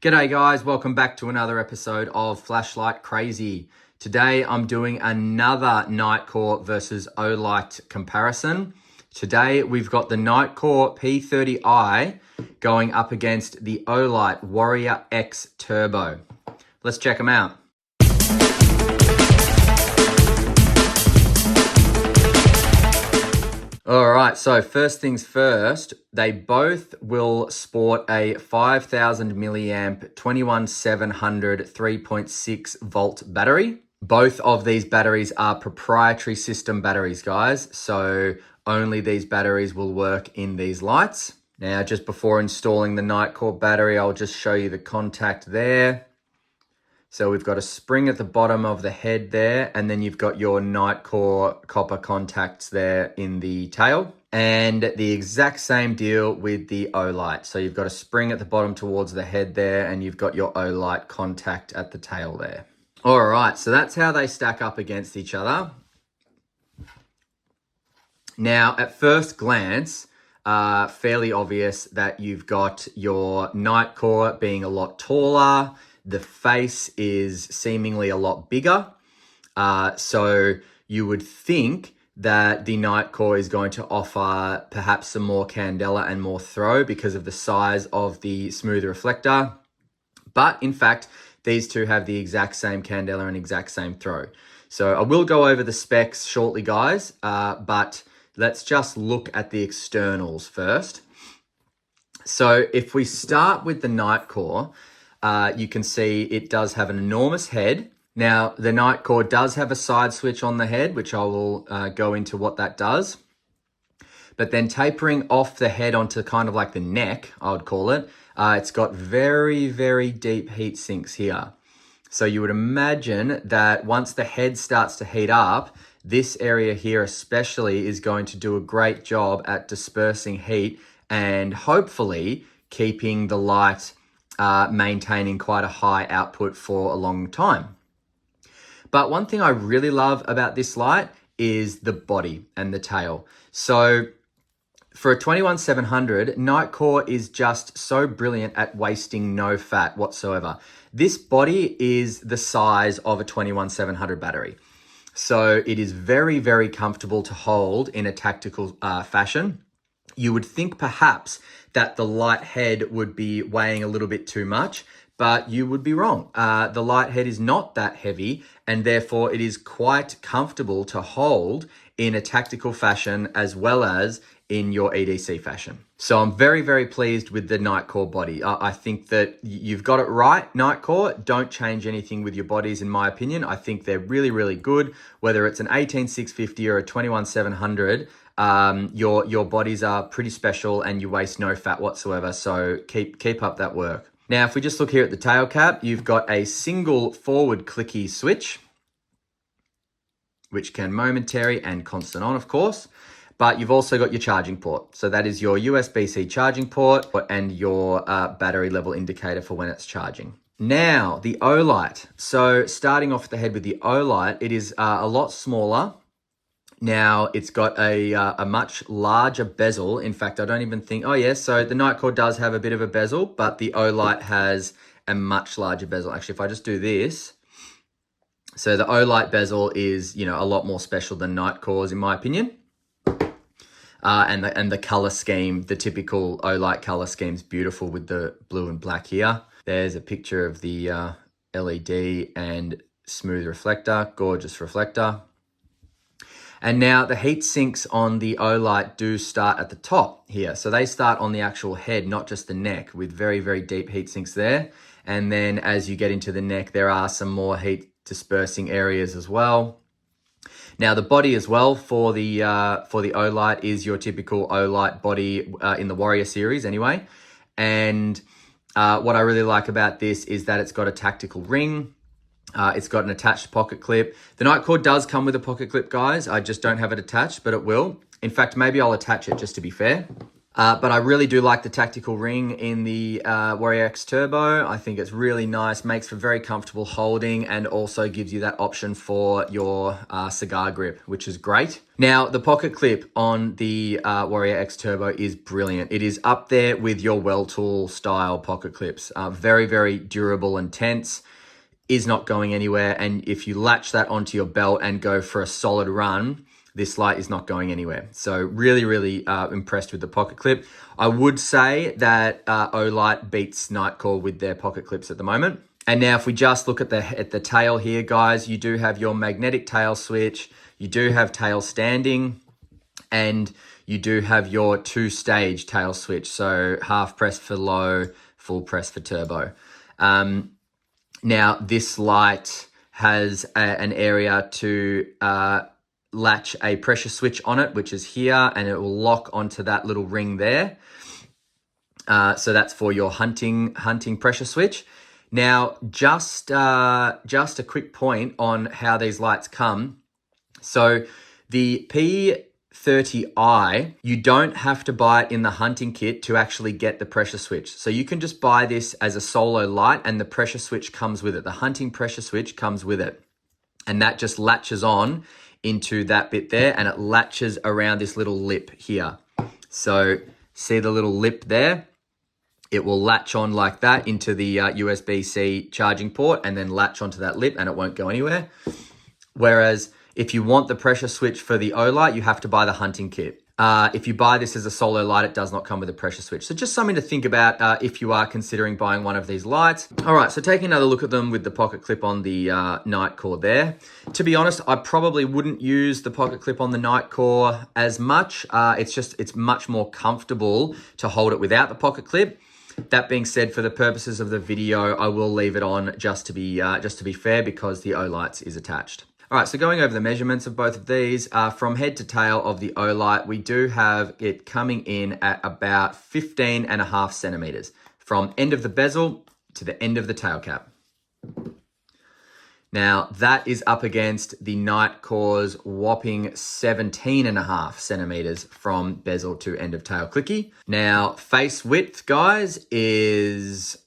G'day guys, welcome back to another episode of Flashlight Crazy. Today I'm doing another Nitecore versus Olight comparison. Today we've got the Nitecore P30i going up against the Olight Warrior X Turbo. Let's check them out. All right, so first things first, they both will sport a 5000 milliamp 21700 3.6 volt battery. Both of these batteries are proprietary system batteries, guys. So only these batteries will work in these lights. Now, just before installing the Nitecore battery, I'll just show you the contact there. So we've got a spring at the bottom of the head there, and then you've got your Nitecore copper contacts there in the tail. And the exact same deal with the Olight. So you've got a spring at the bottom towards the head there, and you've got your Olight contact at the tail there. All right, so that's how they stack up against each other. Now, at first glance, fairly obvious that you've got your Nitecore being a lot taller. The face is seemingly a lot bigger. So you would think that the Nitecore is going to offer perhaps some more candela and more throw because of the size of the smooth reflector. But in fact, these two have the exact same candela and exact same throw. So I will go over the specs shortly, guys, but let's just look at the externals first. So if we start with the Nitecore, you can see it does have an enormous head. Now, the Nitecore does have a side switch on the head, which I will go into what that does. But then tapering off the head onto kind of like the neck, I would call it, it's got very, very deep heat sinks here. So you would imagine that once the head starts to heat up, this area here especially is going to do a great job at dispersing heat and hopefully keeping the light maintaining quite a high output for a long time. But one thing I really love about this light is the body and the tail. So for a 21700, Nitecore is just so brilliant at wasting no fat whatsoever. This body is the size of a 21700 battery. So it is very, very comfortable to hold in a tactical fashion. You would think perhaps that the light head would be weighing a little bit too much, but you would be wrong. The light head is not that heavy, and therefore it is quite comfortable to hold in a tactical fashion as well as in your EDC fashion. So I'm very, very pleased with the Nitecore body. I think that you've got it right, Nitecore. Don't change anything with your bodies, in my opinion. I think they're really, really good. Whether it's an 18650 or a 21700, your bodies are pretty special and you waste no fat whatsoever. So keep up that work. Now, if we just look here at the tail cap, you've got a single forward clicky switch, which can momentary and constant on, of course. But you've also got your charging port. So that is your USB-C charging port and your battery level indicator for when it's charging. Now, the Olight. So starting off the head with the Olight, it is a lot smaller. Now, it's got a much larger bezel. In fact, I don't even think, oh yes, so the Nitecore does have a bit of a bezel, but the Olight has a much larger bezel. Actually, if I just do this, so the Olight bezel is, a lot more special than Nitecore's in my opinion. And the color scheme, the typical Olight color scheme is beautiful with the blue and black here. There's a picture of the LED and smooth reflector, gorgeous reflector. And now the heat sinks on the Olight do start at the top here. So they start on the actual head, not just the neck, with very, very deep heat sinks there. And then as you get into the neck, there are some more heat dispersing areas as well. Now the body as well for the Olight is your typical Olight body in the Warrior series anyway. And what I really like about this is that it's got a tactical ring. It's got an attached pocket clip. The Nitecore does come with a pocket clip, guys. I just don't have it attached, but it will. In fact, maybe I'll attach it just to be fair. But I really do like the tactical ring in the Warrior X Turbo. I think it's really nice, makes for very comfortable holding, and also gives you that option for your cigar grip, which is great. Now, the pocket clip on the Warrior X Turbo is brilliant. It is up there with your well tool style pocket clips. Very, very durable and tense, is not going anywhere. And if you latch that onto your belt and go for a solid run, this light is not going anywhere. So really, really impressed with the pocket clip. I would say that Olight beats Nitecore with their pocket clips at the moment. And now if we just look at the tail here, guys, you do have your magnetic tail switch, you do have tail standing, and you do have your 2-stage tail switch. So half press for low, full press for turbo. Now this light has an area to latch a pressure switch on it, which is here, and it will lock onto that little ring there. So that's for your hunting pressure switch. Now, just a quick point on how these lights come. So the P30i, you don't have to buy it in the hunting kit to actually get the pressure switch. So you can just buy this as a solo light, and the pressure switch comes with it. The hunting pressure switch comes with it, and that just latches on into that bit there, and it latches around this little lip here. So see the little lip there? It will latch on like that into the USB-C charging port, and then latch onto that lip, and it won't go anywhere. Whereas if you want the pressure switch for the Olight, you have to buy the hunting kit. If you buy this as a solo light, it does not come with a pressure switch. So just something to think about if you are considering buying one of these lights. All right, so taking another look at them with the pocket clip on the Nitecore there. To be honest, I probably wouldn't use the pocket clip on the Nitecore as much. It's much more comfortable to hold it without the pocket clip. That being said, for the purposes of the video, I will leave it on just to be fair, because the Olight is attached. All right, so going over the measurements of both of these, from head to tail of the Olight, we do have it coming in at about 15.5 centimeters from end of the bezel to the end of the tail cap. Now, that is up against the Nitecore's whopping 17.5 centimeters from bezel to end of tail clicky. Now, face width, guys, is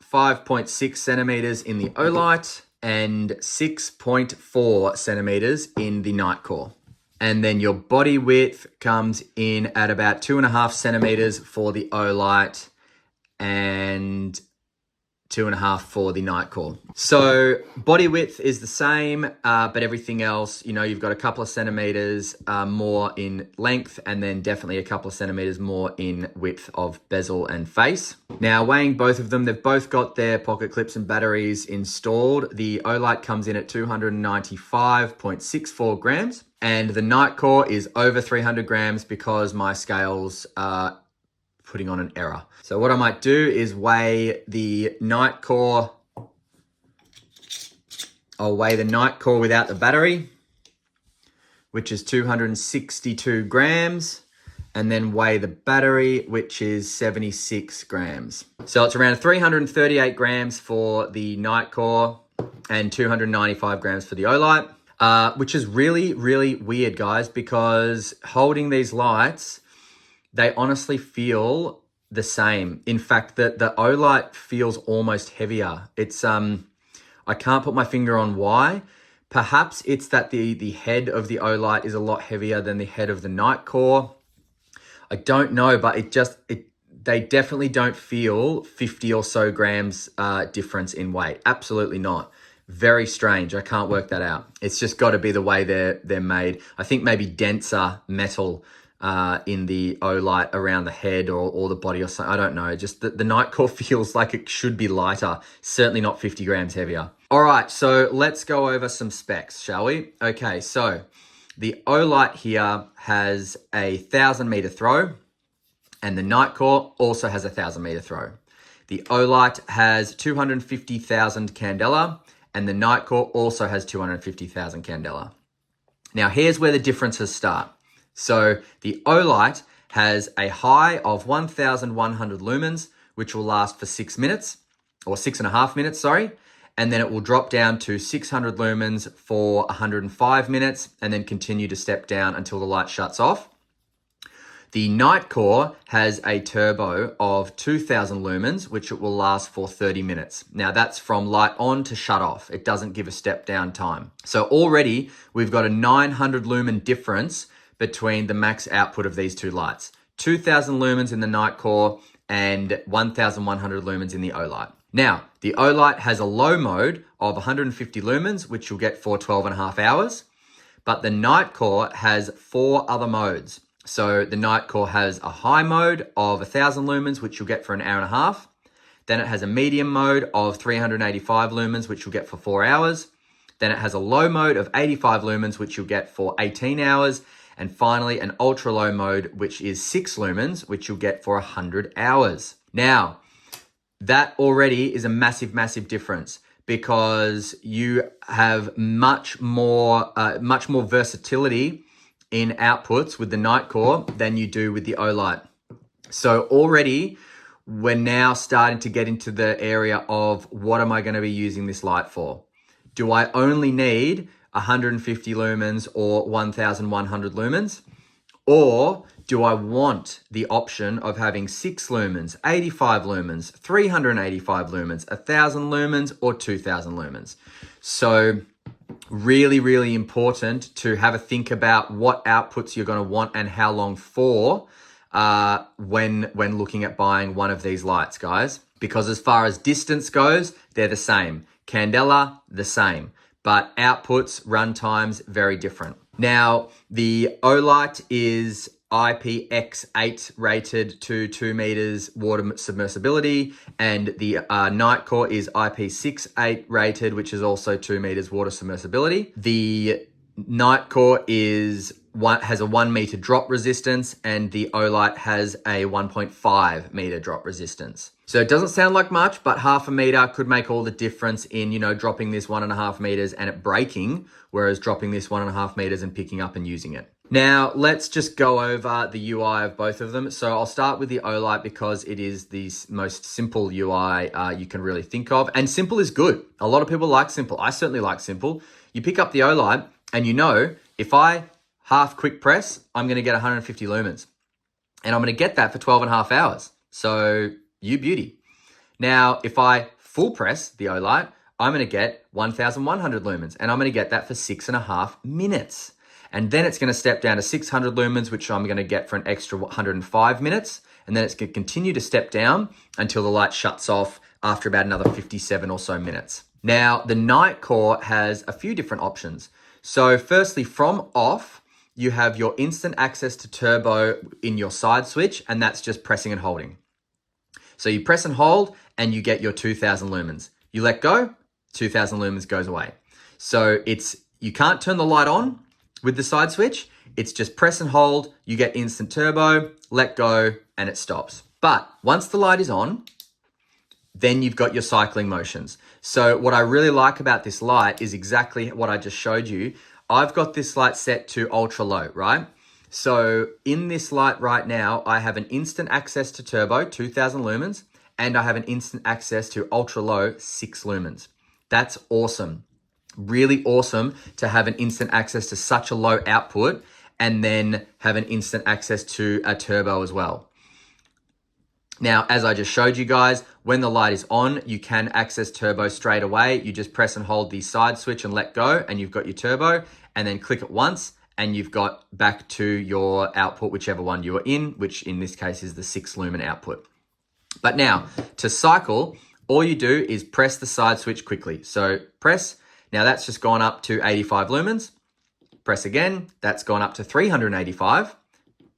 5.6 centimeters in the Olight and 6.4 centimeters in the Nitecore. And then your body width comes in at about 2.5 centimeters for the Olight and 2.5 for the Nitecore. So body width is the same, but everything else, you know, you've got a couple of centimeters more in length, and then definitely a couple of centimeters more in width of bezel and face. Now, weighing both of them, they've both got their pocket clips and batteries installed. The Olight comes in at 295.64 grams, and the Nitecore is over 300 grams because my scales are putting on an error. So what I might do is weigh the Nitecore. I'll weigh the Nitecore without the battery, which is 262 grams, and then weigh the battery, which is 76 grams. So it's around 338 grams for the Nitecore and 295 grams for the Olight, which is really, really weird, guys, because holding these lights, they honestly feel the same. In fact, the Olight feels almost heavier. It's I can't put my finger on why. Perhaps it's that the head of the Olight is a lot heavier than the head of the Nitecore. I don't know, but they definitely don't feel 50 or so grams difference in weight. Absolutely not. Very strange. I can't work that out. It's just got to be the way they're made. I think maybe denser metal in the Olight around the head or the body or something. I don't know. Just the Nitecore feels like it should be lighter. Certainly not 50 grams heavier. All right, so let's go over some specs, shall we? Okay, so the Olight here has a 1,000-meter throw, and the Nitecore also has a 1,000-meter throw. The Olight has 250,000 candela, and the Nitecore also has 250,000 candela. Now, here's where the differences start. So the Olight has a high of 1,100 lumens, which will last for 6 minutes, or 6.5 minutes, sorry. And then it will drop down to 600 lumens for 105 minutes, and then continue to step down until the light shuts off. The Nitecore has a turbo of 2000 lumens, which it will last for 30 minutes. Now that's from light on to shut off. It doesn't give a step down time. So already we've got a 900 lumen difference between the max output of these two lights. 2000 lumens in the Nitecore and 1100 lumens in the Olight. Now, the Olight has a low mode of 150 lumens, which you'll get for 12.5 hours. But the Nitecore has 4 other modes. So the Nitecore has a high mode of 1000 lumens, which you'll get for an hour and a half. Then it has a medium mode of 385 lumens, which you'll get for 4 hours. Then it has a low mode of 85 lumens, which you'll get for 18 hours. And finally, an ultra low mode, which is 6 lumens, which you'll get for 100 hours. Now, that already is a massive, massive difference, because you have much more versatility in outputs with the Nitecore than you do with the Olight. So already we're now starting to get into the area of, what am I going to be using this light for? Do I only need 150 lumens or 1100 lumens? Or do I want the option of having 6 lumens, 85 lumens, 385 lumens, 1000 lumens, or 2000 lumens? So really, really important to have a think about what outputs you're going to want and how long for when looking at buying one of these lights, guys. Because as far as distance goes, they're the same. Candela, the same. But outputs, run times, very different. Now, the Olight is IPX8 rated to 2 meters water submersibility, and the Nitecore is IP68 rated, which is also 2 meters water submersibility. The Nitecore has a 1 meter drop resistance, and the Olight has a 1.5 meter drop resistance. So it doesn't sound like much, but half a meter could make all the difference in, dropping this 1.5 meters and it breaking, whereas dropping this 1.5 meters and picking up and using it. Now, let's just go over the UI of both of them. So I'll start with the Olight because it is the most simple UI you can really think of. And simple is good. A lot of people like simple. I certainly like simple. You pick up the Olight and if I half quick press, I'm going to get 150 lumens. And I'm going to get that for 12.5 hours. So you beauty. Now, if I full press the Olight, I'm going to get 1100 lumens. And I'm going to get that for 6.5 minutes. And then it's going to step down to 600 lumens, which I'm going to get for an extra 105 minutes. And then it's going to continue to step down until the light shuts off after about another 57 or so minutes. Now, the Nitecore has a few different options. So firstly, from off, you have your instant access to turbo in your side switch, and that's just pressing and holding. So you press and hold, and you get your 2000 lumens. You let go, 2000 lumens goes away. So you can't turn the light on with the side switch. It's just press and hold, you get instant turbo, let go, and it stops. But once the light is on, then you've got your cycling motions. So what I really like about this light is exactly what I just showed you. I've got this light set to ultra low, right? So in this light right now, I have an instant access to turbo, 2000 lumens, and I have an instant access to ultra low, 6 lumens. That's awesome. Really awesome to have an instant access to such a low output and then have an instant access to a turbo as well. Now, as I just showed you guys, when the light is on, you can access turbo straight away. You just press and hold the side switch and let go, and you've got your turbo, and then click it once, and you've got back to your output, whichever one you are in, which in this case is the 6 lumen output. But now, to cycle, all you do is press the side switch quickly. So press. Now that's just gone up to 85 lumens. Press again, that's gone up to 385.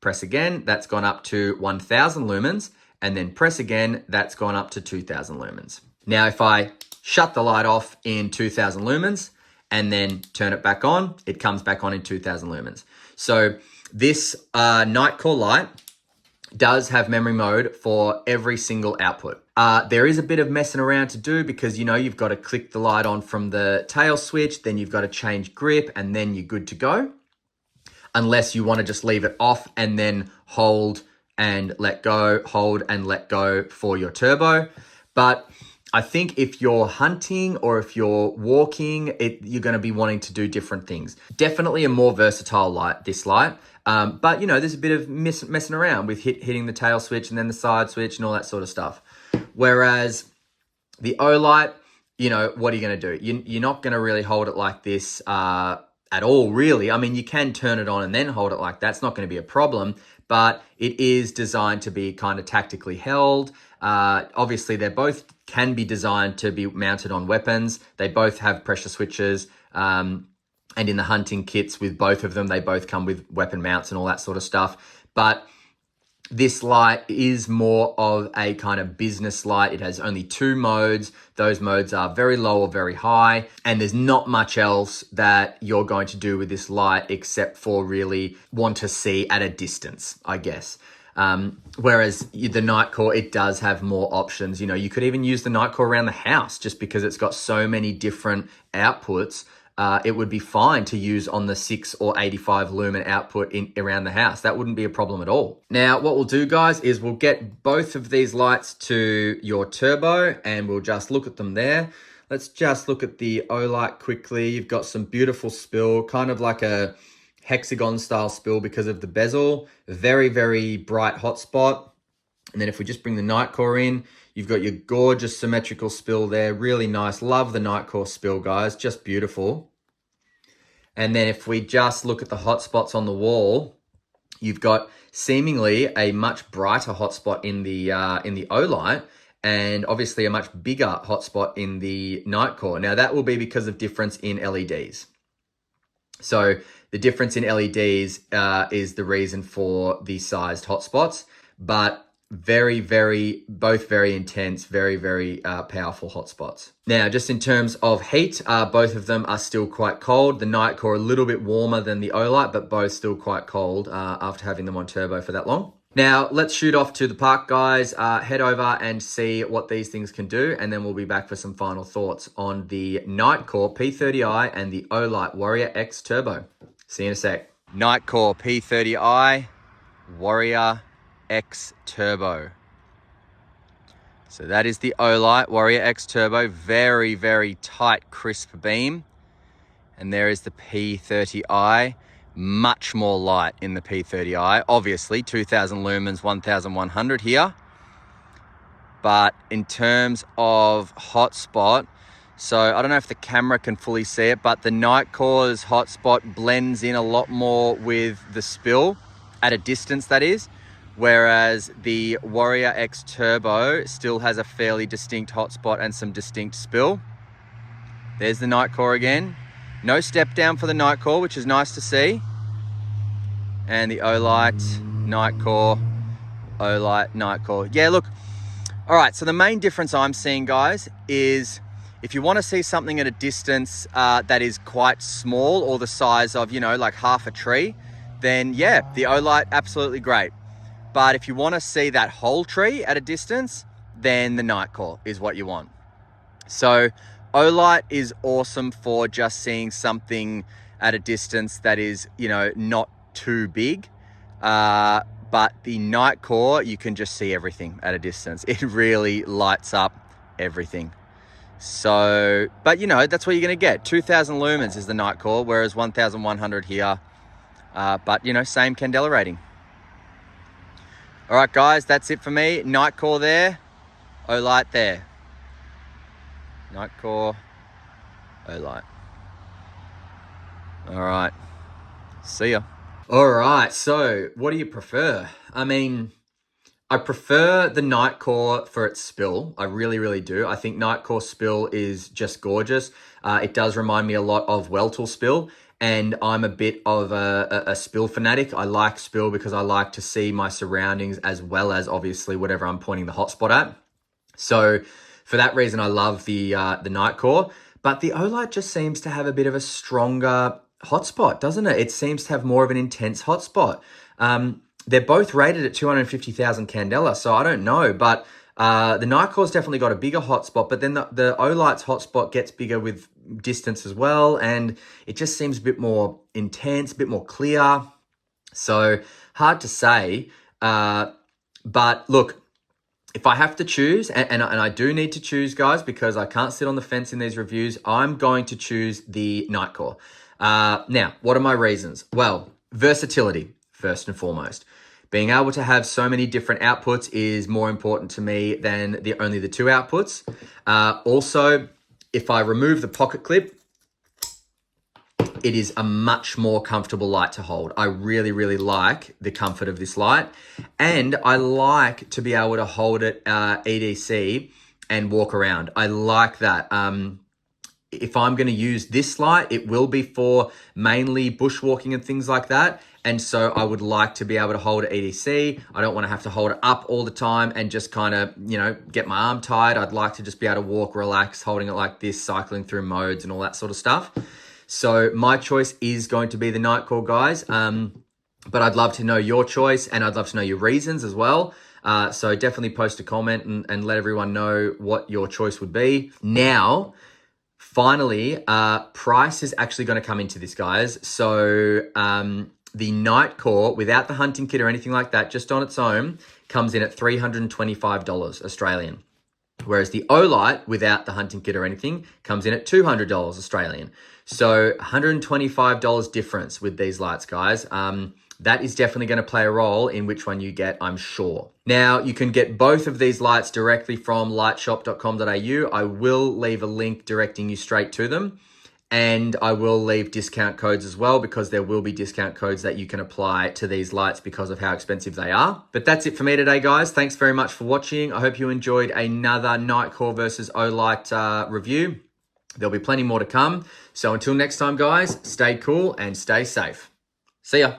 Press again, that's gone up to 1000 lumens. And then press again, that's gone up to 2000 lumens. Now, if I shut the light off in 2000 lumens and then turn it back on, it comes back on in 2000 lumens. So this Nitecore light does have memory mode for every single output. There is a bit of messing around to do because, you've got to click the light on from the tail switch, then you've got to change grip, and then you're good to go. Unless you want to just leave it off and then hold and let go, hold and let go for your turbo. But I think if you're hunting or if you're walking, you're going to be wanting to do different things. Definitely a more versatile light, this light. But, you know, there's a bit of messing around with hitting the tail switch and then the side switch and all that sort of stuff. Whereas the Olight, you know, what are you going to do? You're not going to really hold it like this at all, really. I mean, you can turn it on and then hold it like that. It's not going to be a problem, but it is designed to be kind of tactically held. Obviously, they both can be designed to be mounted on weapons. They both have pressure switches. And in the hunting kits with both of them, they both come with weapon mounts and all that sort of stuff. But this light is more of a kind of business light. It has only 2 modes. Those modes are very low or very high. And there's not much else that you're going to do with this light except for really want to see at a distance, I guess. Whereas the Nitecore, it does have more options. You know, you could even use the Nitecore around the house just because it's got so many different outputs. It would be fine to use on the 6 or 85 lumen output around the house. That wouldn't be a problem at all. Now, what we'll do, guys, is we'll get both of these lights to your turbo and we'll just look at them there. Let's just look at the Olight quickly. You've got some beautiful spill, kind of like a hexagon style spill because of the bezel. Very, very bright hotspot. And then if we just bring the Nitecore in, you've got your gorgeous symmetrical spill there. Really nice. Love the Nitecore spill, guys. Just beautiful. And then if we just look at the hotspots on the wall, you've got seemingly a much brighter hotspot in the Olight, and obviously a much bigger hotspot in the Nitecore. Now that will be because of difference in LEDs. So the difference in LEDs is the reason for the sized hotspots, but both very intense, very powerful hotspots. Now, just in terms of heat, both of them are still quite cold. The Nitecore a little bit warmer than the Olight, but both still quite cold after having them on turbo for that long. Now, let's shoot off to the park, guys. Head over and see what these things can do, and then we'll be back for some final thoughts on the Nitecore P30i and the Olight Warrior X Turbo. See you in a sec. Nitecore P30i, Warrior X Turbo. So that is the Olight Warrior X Turbo. Very tight, crisp beam. And there is the P30i. Much more light in the P30i. Obviously, 2000 lumens, 1100 here. But in terms of hotspot, so I don't know if the camera can fully see it, but the Nitecore's hotspot blends in a lot more with the spill, at a distance that is. Whereas the Warrior X Turbo still has a fairly distinct hotspot and some distinct spill. There's the Nitecore again. No step down for the Nitecore, which is nice to see. And the Olight, Nitecore, Olight, Nitecore. Yeah, look. All right, so the main difference I'm seeing, guys, is if you want to see something at a distance that is quite small or the size of, you know, like half a tree, then yeah, the Olight, absolutely great. But if you want to see that whole tree at a distance, then the Nitecore is what you want. So Olight is awesome for just seeing something at a distance that is, you know, not too big. But the Nitecore, you can just see everything at a distance. It really lights up everything. So, but you know, that's what you're going to get. 2000 lumens is the Nitecore, whereas 1100 here. But, you know, same candela rating. All right, guys, that's it for me. Nitecore there, Olight there. Nitecore, Olight. All right, see ya. All right, so what do you prefer? I mean, I prefer the Nitecore for its spill. I really do. I think Nitecore spill is just gorgeous. It does remind me a lot of Weltel spill. And I'm a bit of a spill fanatic. I like spill because I like to see my surroundings as well as obviously whatever I'm pointing the hotspot at. So for that reason, I love the Nitecore. But the Olight just seems to have a bit of a stronger hotspot, doesn't it? It seems to have more of an intense hotspot. They're both rated at 250,000 candela, so I don't know. But the Nitecore's definitely got a bigger hotspot, but then the Olight's hotspot gets bigger with distance as well, and it just seems a bit more intense, a bit more clear. So hard to say. But look, if I have to choose, and I do need to choose, guys, because I can't sit on the fence in these reviews, I'm going to choose the Nitecore. Now, what are my reasons? Well, versatility, first and foremost. Being able to have so many different outputs is more important to me than only the two outputs. Also, if I remove the pocket clip, it is a much more comfortable light to hold. I really, really like the comfort of this light. And I like to be able to hold it EDC and walk around. I like that. If I'm going to use this light, it will be for mainly bushwalking and things like that. And so I would like to be able to hold it EDC. I don't want to have to hold it up all the time and just kind of, get my arm tied. I'd like to just be able to walk, relax, holding it like this, cycling through modes and all that sort of stuff. So my choice is going to be the Nitecore, guys. But I'd love to know your choice, and I'd love to know your reasons as well. So definitely post a comment and let everyone know what your choice would be. Now, finally, price is actually going to come into this, guys. So the Nitecore, without the hunting kit or anything like that, just on its own, comes in at $325 Australian. Whereas the Olight, without the hunting kit or anything, comes in at $200 Australian. So $125 difference with these lights, guys. That is definitely going to play a role in which one you get, I'm sure. Now, you can get both of these lights directly from lightshop.com.au. I will leave a link directing you straight to them. And I will leave discount codes as well, because there will be discount codes that you can apply to these lights because of how expensive they are. But that's it for me today, guys. Thanks very much for watching. I hope you enjoyed another Nitecore versus Olight review. There'll be plenty more to come. So until next time, guys, stay cool and stay safe. See ya.